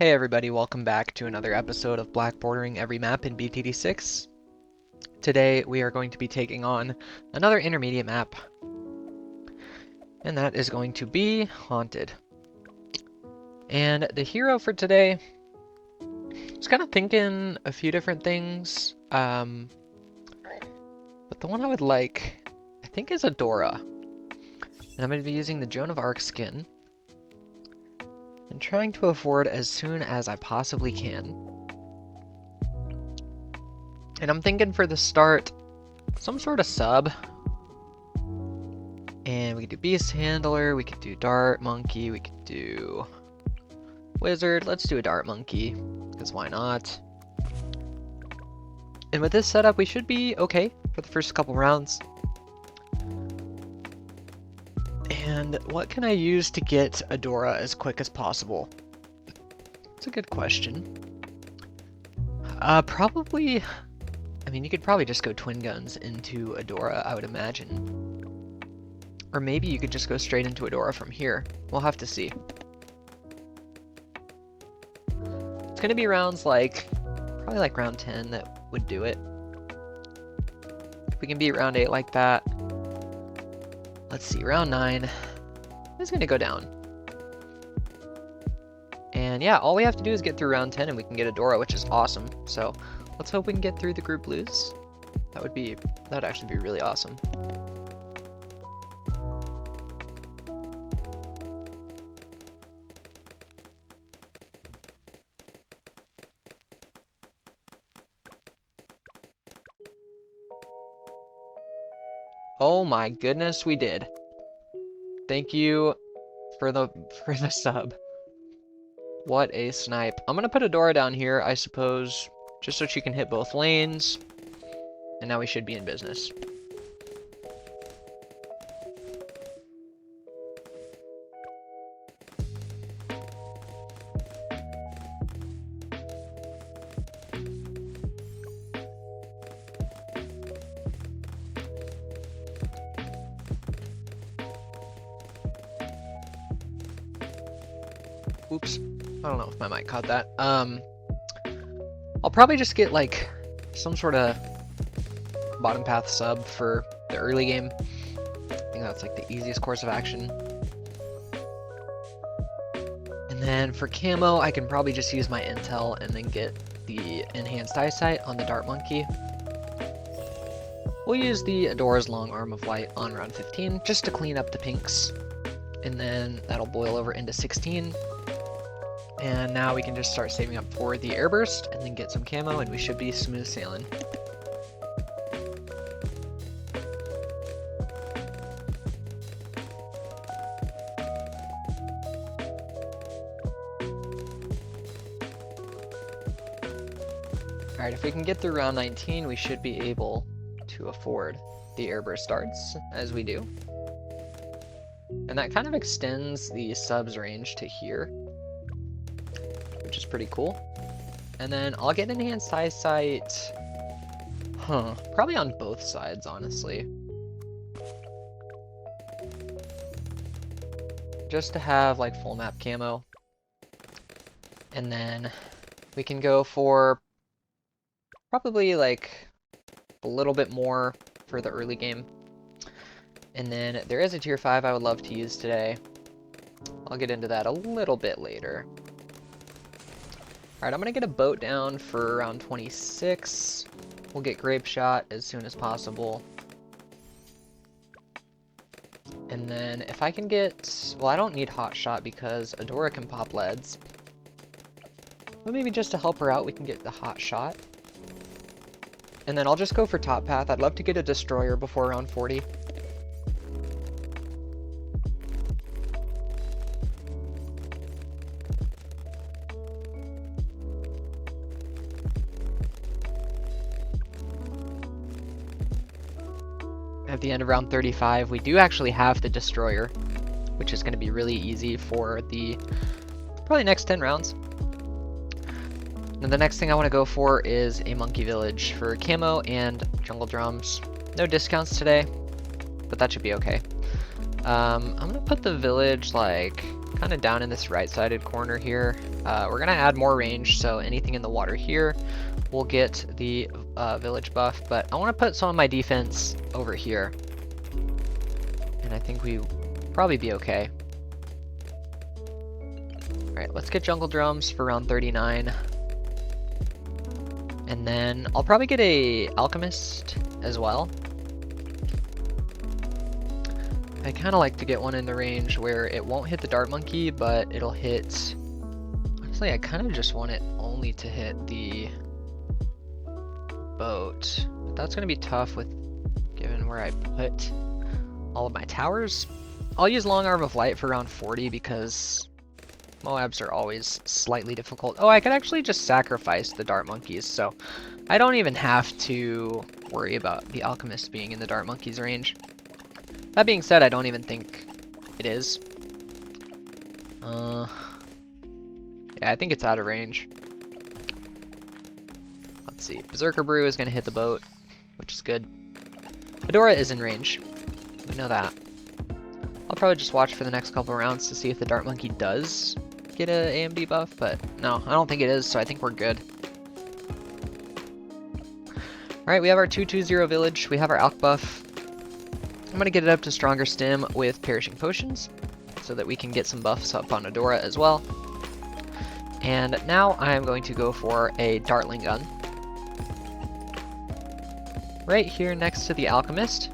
Hey everybody, welcome back to another episode of blackboarding every map in BTD6. Today we are going to be taking on another intermediate map, and that is going to be Haunted. And the hero for today, I was kind of thinking a few different things, but the one I would like, I think, is Adora. And I'm going to be using the Joan of Arc skin, and trying to afford as soon as I possibly can. And I'm thinking for the start, some sort of sub. And we could do Beast Handler, we could do Dart Monkey, we could do Wizard. Let's do a Dart Monkey, because why not? And with this setup, we should be okay for the first couple rounds. And what can I use to get Adora as quick as possible? It's a good question. Probably, I mean, you could probably just go Twin Guns into Adora, I would imagine. Or maybe you could just go straight into Adora from here. We'll have to see. It's gonna be rounds like, probably like round 10 that would do it. If we can beat round 8 like that. Let's see, round 9 is gonna go down. And yeah, all we have to do is get through round 10 and we can get Adora, which is awesome. So let's hope we can get through the group blues. That would actually be really awesome. Oh my goodness, we did. Thank you for the sub. What a snipe. I'm gonna put Adora down here, I suppose, just so she can hit both lanes. And now we should be in business. Oops. I don't know if my mic caught that. I'll probably just get like some sort of bottom path sub for the early game. I think that's like the easiest course of action. And then for camo, I can probably just use my intel and then get the enhanced eyesight on the Dart Monkey. We'll use the Adora's Long Arm of Light on round 15 just to clean up the pinks. And then that'll boil over into 16. And now we can just start saving up for the airburst and then get some camo and we should be smooth sailing. Alright, if we can get through round 19, we should be able to afford the airburst starts, as we do. And that kind of extends the subs range to here, which is pretty cool. And then I'll get enhanced eyesight, probably on both sides, honestly. Just to have like full map camo. And then we can go for probably like a little bit more for the early game. And then there is a tier 5 I would love to use today. I'll get into that a little bit later. Alright, I'm gonna get a boat down for around 26. We'll get Grape Shot as soon as possible. And then if I can get, well, I don't need Hot Shot because Adora can pop leads. But maybe just to help her out, we can get the Hot Shot. And then I'll just go for top path. I'd love to get a Destroyer before round 40. At the end of round 35, we do actually have the Destroyer, which is going to be really easy for the probably next 10 rounds. And the next thing I want to go for is a Monkey Village for camo and jungle drums. No discounts today, but that should be okay. I'm going to put the village like kind of down in this right-sided corner here. We're gonna add more range, so anything in the water here will get the village buff, but I want to put some of my defense over here. And I think we probably be okay. Alright, let's get jungle drums for round 39. And then I'll probably get a alchemist as well. I kind of like to get one in the range where it won't hit the dart monkey, but it'll hit... Honestly, I kind of just want it only to hit the boat. But that's going to be tough with given where I put all of my towers. I'll use Long Arm of Light for round 40 because Moabs are always slightly difficult. Oh, I could actually just sacrifice the dart monkeys, so I don't even have to worry about the alchemist being in the dart monkey's range. That being said, I don't even think it is. Yeah, I think it's out of range. Let's see. Berserker Brew is going to hit the boat, which is good. Fedora is in range. We know that. I'll probably just watch for the next couple rounds to see if the dart monkey does get an AMD buff, but no, I don't think it is, so I think we're good. Alright, we have our 220 village. We have our alch buff. I'm going to get it up to Stronger Stim with Perishing Potions so that we can get some buffs up on Adora as well. And now I am going to go for a Dartling Gun. Right here next to the Alchemist.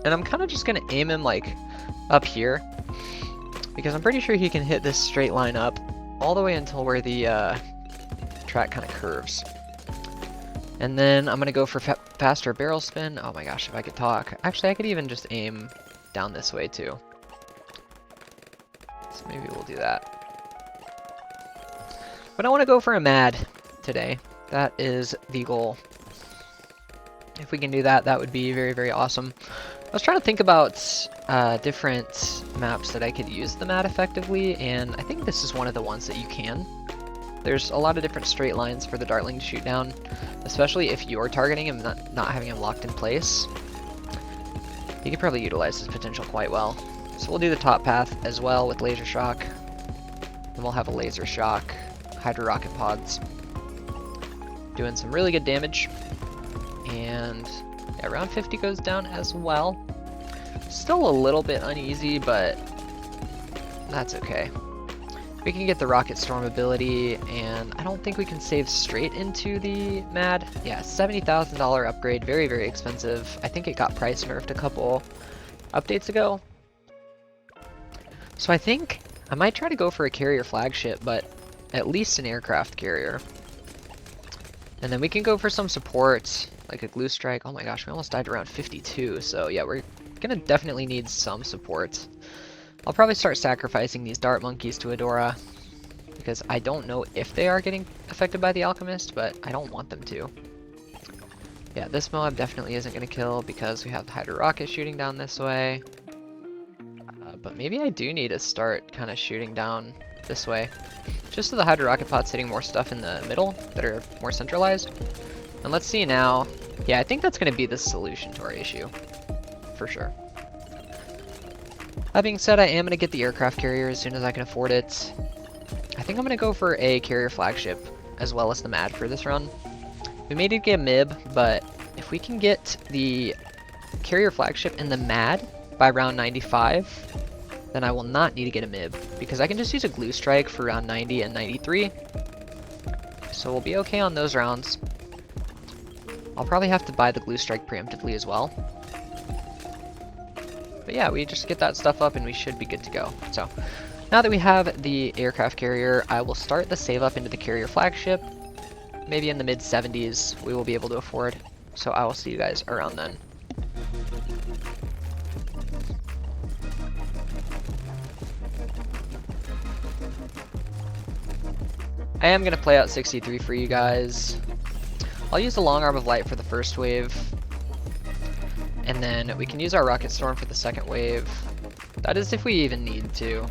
And I'm kind of just going to aim him like up here, because I'm pretty sure he can hit this straight line up all the way until where the track kind of curves. And then I'm going to go for faster barrel spin. Oh my gosh, if I could talk. Actually, I could even just aim down this way too. So maybe we'll do that. But I want to go for a mad today. That is the goal. If we can do that, that would be very, very awesome. I was trying to think about different maps that I could use the mad effectively, and I think this is one of the ones that you can. There's a lot of different straight lines for the Dartling to shoot down, especially if you're targeting him, not having him locked in place. He could probably utilize his potential quite well. So we'll do the top path as well with Laser Shock. And we'll have a Laser Shock, Hydro Rocket Pods. Doing some really good damage. And yeah, round 50 goes down as well. Still a little bit uneasy, but that's okay. We can get the Rocket Storm ability, and I don't think we can save straight into the Mad. Yeah, $70,000 upgrade, very, very expensive. I think it got price nerfed a couple updates ago. So I think I might try to go for a carrier flagship, but at least an aircraft carrier. And then we can go for some support, like a Glue Strike. Oh my gosh, we almost died around 52, so yeah, we're gonna definitely need some support. I'll probably start sacrificing these dart monkeys to Adora, because I don't know if they are getting affected by the alchemist, but I don't want them to. Yeah, this Moab definitely isn't going to kill because we have the Hydro Rocket shooting down this way. But maybe I do need to start kind of shooting down this way, just so the Hydro Rocket Pod's hitting more stuff in the middle that are more centralized. And let's see now. Yeah, I think that's going to be the solution to our issue, for sure. That being said, I am going to get the aircraft carrier as soon as I can afford it. I think I'm going to go for a carrier flagship as well as the Mad for this run. We may need to get a MIB, but if we can get the carrier flagship and the Mad by round 95, then I will not need to get a MIB, because I can just use a Glue Strike for round 90 and 93. So we'll be okay on those rounds. I'll probably have to buy the Glue Strike preemptively as well. But yeah, we just get that stuff up and we should be good to go. So now that we have the aircraft carrier, I will start the save up into the carrier flagship. Maybe in the mid 70s we will be able to afford. So I will see you guys around then. I am going to play out 63 for you guys. I'll use the Long Arm of Light for the first wave. And then we can use our Rocket Storm for the second wave. That is if we even need to.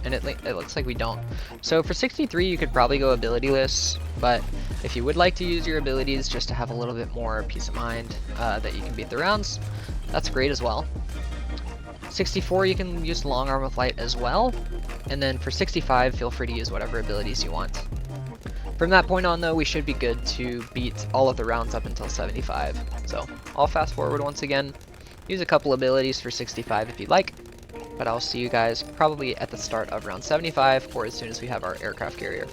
and it looks like we don't. So for 63, you could probably go abilityless, but if you would like to use your abilities just to have a little bit more peace of mind that you can beat the rounds, that's great as well. 64, you can use long arm with light as well, and then for 65, feel free to use whatever abilities you want. From that point on, though, we should be good to beat all of the rounds up until 75. So I'll fast forward once again, use a couple abilities for 65 if you'd like, but I'll see you guys probably at the start of round 75 or as soon as we have our aircraft carrier.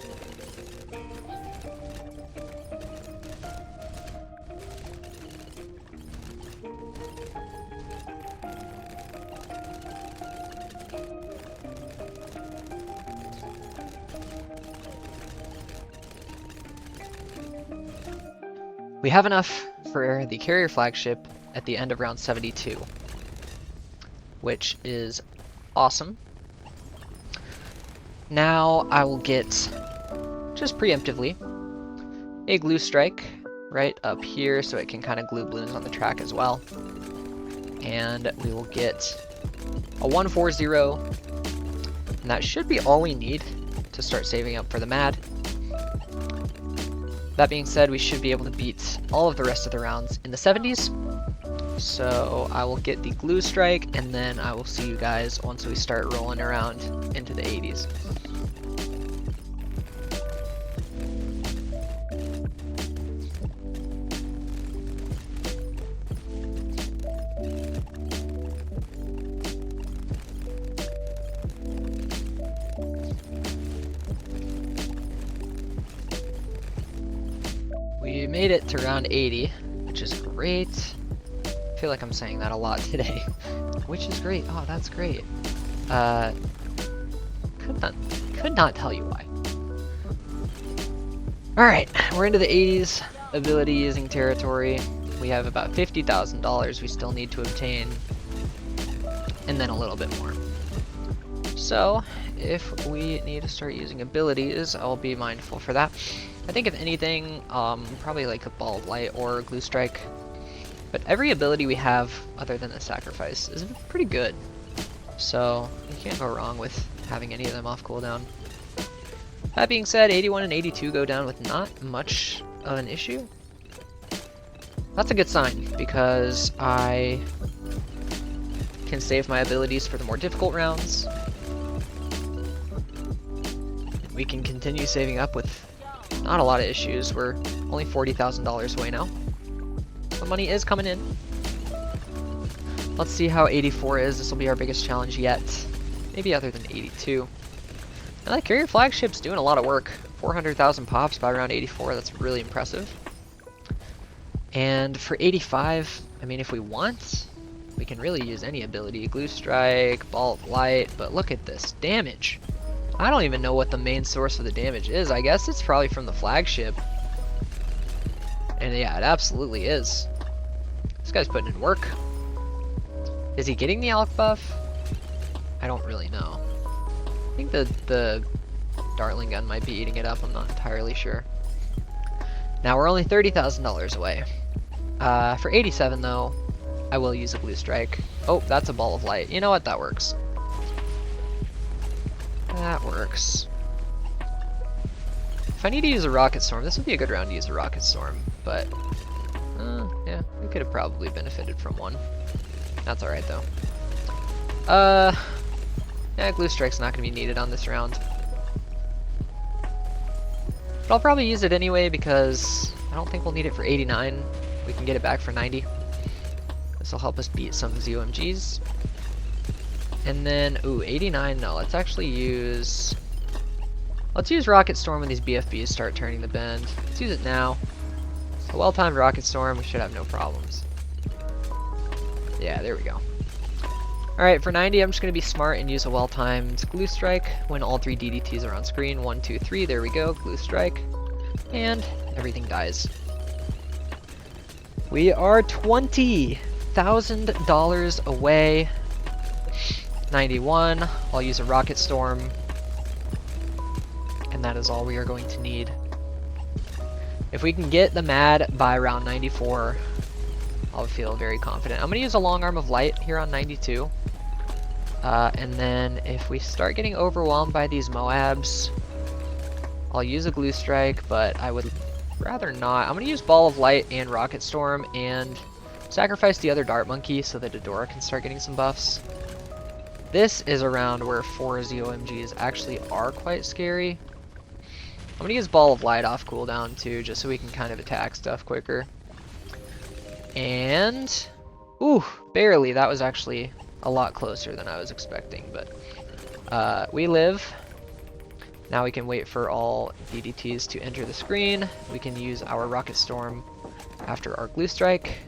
We have enough for the carrier flagship at the end of round 72, which is awesome. Now I will get, just preemptively, a glue strike right up here so it can kind of glue balloons on the track as well. And we will get a 140, and that should be all we need to start saving up for the MAD. That being said, we should be able to beat all of the rest of the rounds in the 70s. So I will get the glue strike, and then I will see you guys once we start rolling around into the 80s. We made it to round 80, which is great. I feel like I'm saying that a lot today, which is great. Oh, that's great. Could not tell you why. Alright, we're into the 80s, ability using territory. We have about $50,000 we still need to obtain, and then a little bit more. So, if we need to start using abilities, I'll be mindful for that. I think if anything, probably like a ball of light or glue strike. But every ability we have, other than the sacrifice, is pretty good. So you can't go wrong with having any of them off cooldown. That being said, 81 and 82 go down with not much of an issue. That's a good sign, because I can save my abilities for the more difficult rounds. We can continue saving up with not a lot of issues. We're only $40,000 away now. The money is coming in. Let's see how 84 is. This will be our biggest challenge yet. Maybe other than 82. And that carrier flagship's doing a lot of work. 400,000 pops by around 84. That's really impressive. And for 85, I mean, if we want, we can really use any ability. Glue strike, ball of light, but look at this damage. I don't even know what the main source of the damage is. I guess it's probably from the flagship. And yeah, it absolutely is. This guy's putting in work. Is he getting the alk buff? I don't really know. I think the Dartling gun might be eating it up. I'm not entirely sure. Now we're only $30,000 away. For 87 though, I will use a glue strike. Oh, that's a ball of light. You know what? That works. That works. If I need to use a rocket storm, this would be a good round to use a rocket storm, but yeah, we could have probably benefited from one. That's alright though. Yeah, glue strike's not gonna be needed on this round. But I'll probably use it anyway because I don't think we'll need it for 89. We can get it back for 90. This will help us beat some ZOMGs. And then, ooh, 89, no, let's actually use... Let's use Rocket Storm when these BFBs start turning the bend. Let's use it now. A well-timed Rocket Storm, we should have no problems. Yeah, there we go. Alright, for 90, I'm just going to be smart and use a well-timed Glue Strike when all 3 DDTs are on screen. 1, 2, 3, there we go, Glue Strike. And everything dies. We are $20,000 away. 91, I'll use a Rocket Storm, and that is all we are going to need. If we can get the MAD by round 94, I'll feel very confident. I'm going to use a long arm of light here on 92. And then if we start getting overwhelmed by these Moabs, I'll use a glue strike, but I would rather not. I'm gonna use Ball of Light and Rocket Storm and sacrifice the other Dart Monkey so that Adora can start getting some buffs. This is a round where 4 ZOMGs actually are quite scary. I'm gonna use Ball of Light off cooldown too, just so we can kind of attack stuff quicker. And, ooh, barely. That was actually a lot closer than I was expecting, but we live. Now we can wait for all DDTs to enter the screen. We can use our Rocket Storm after our Glue Strike.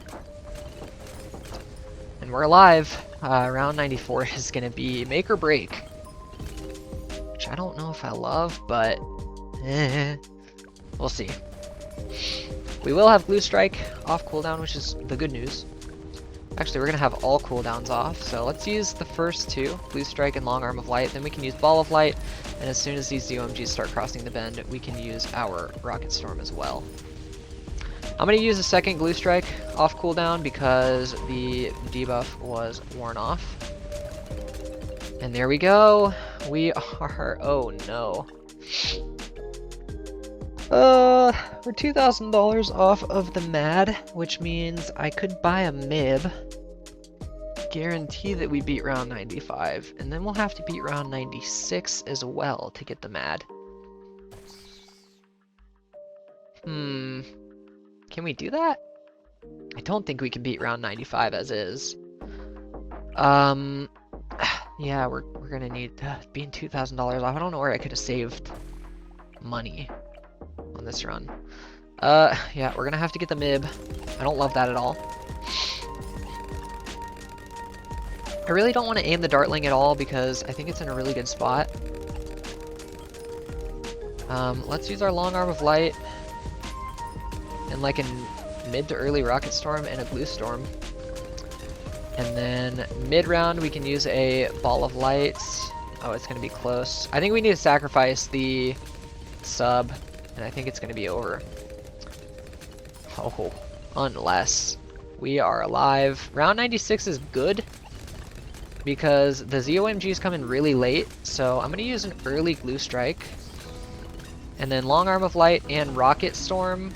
And we're alive. Round 94 is going to be make or break. Which I don't know if I love, but we'll see. We will have Glue Strike off cooldown, which is the good news. Actually, we're going to have all cooldowns off, so let's use the first two, Glue Strike and Long Arm of Light, then we can use Ball of Light, and as soon as these ZOMGs start crossing the bend, we can use our Rocket Storm as well. I'm going to use a second Glue Strike off cooldown because the debuff was worn off. And there we go! We are... oh no. We're $2,000 off of the MAD, which means I could buy a MIB. Guarantee that we beat round 95, and then we'll have to beat round 96 as well to get the MAD. Can we do that? I don't think we can beat round 95 as is. Yeah, we're gonna need being $2,000 off. I don't know where I could have saved money on this run. Yeah, we're gonna have to get the MIB. I don't love that at all. I really don't want to aim the Dartling at all because I think it's in a really good spot. Let's use our Long Arm of Light and like a mid to early Rocket Storm and a Glue Storm. And then mid-round we can use a Ball of Light. Oh, it's gonna be close. I think we need to sacrifice the sub, and I think it's gonna be over. Oh, unless we are alive. Round 96 is good because the ZOMGs come in really late, so I'm gonna use an early Glue Strike. And then Long Arm of Light and Rocket Storm.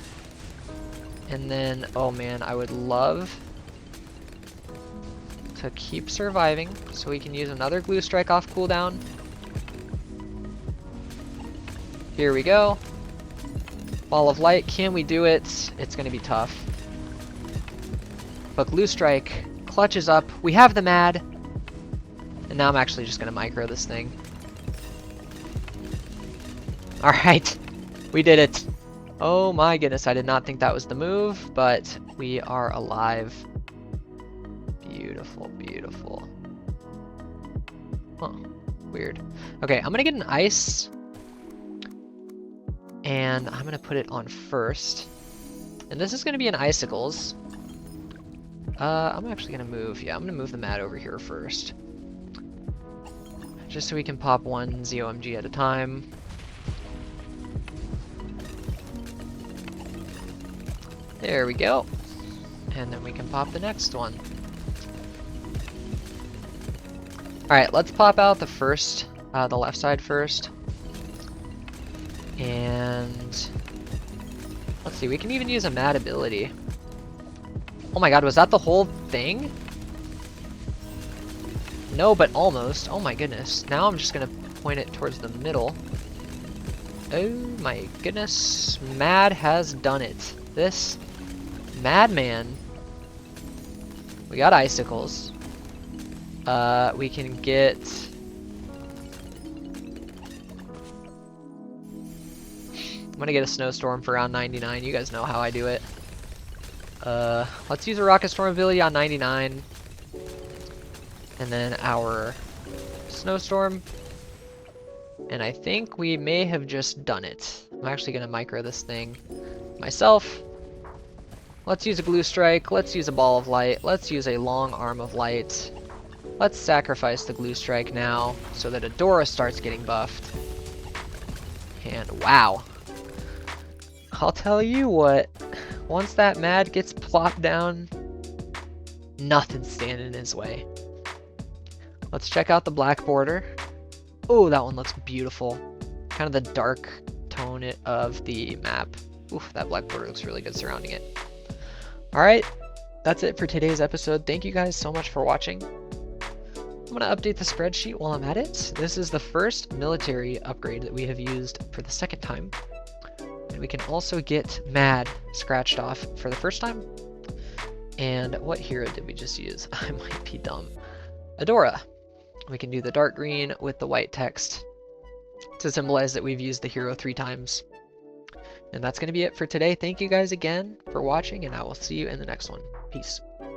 And then, oh man, I would love to keep surviving so we can use another Glue Strike off cooldown. Here we go. Ball of Light, can we do it? It's gonna be tough. But Glue Strike clutches up. We have the MAD. And now I'm actually just gonna micro this thing. Alright, we did it. Oh my goodness, I did not think that was the move, but we are alive. Beautiful, beautiful. Huh, weird. Okay, I'm gonna get an ice. And I'm gonna put it on first. And this is gonna be an icicles. I'm actually gonna move, yeah, I'm gonna move the mat over here first. Just so we can pop one ZOMG at a time. There we go. And then we can pop the next one. Alright, let's pop out the first, the left side first. And let's see, we can even use a mad ability. Oh my god, was that the whole thing? No, but almost. Oh my goodness. Now I'm just gonna point it towards the middle. Oh my goodness. Mad has done it. This madman. We got icicles. We can get... I'm gonna get a snowstorm for round 99. You guys know how I do it. Let's use a Rocket Storm ability on 99. And then our snowstorm. And I think we may have just done it. I'm actually gonna micro this thing myself. Let's use a Glue Strike. Let's use a Ball of Light. Let's use a Long Arm of Light. Let's sacrifice the Glue Strike now so that Adora starts getting buffed. And wow. I'll tell you what, once that MAD gets plopped down, nothing's standing in his way. Let's check out the black border. Oh, that one looks beautiful. Kind of the dark tone of the map. Oof, that black border looks really good surrounding it. All right, that's it for today's episode. Thank you guys so much for watching. I'm going to update the spreadsheet while I'm at it. This is the first military upgrade that we have used for the second time. And we can also get Mad scratched off for the first time. And what hero did we just use? I might be dumb. Adora. We can do the dark green with the white text to symbolize that we've used the hero 3 times. And that's going to be it for today. Thank you guys again for watching, and I will see you in the next one. Peace.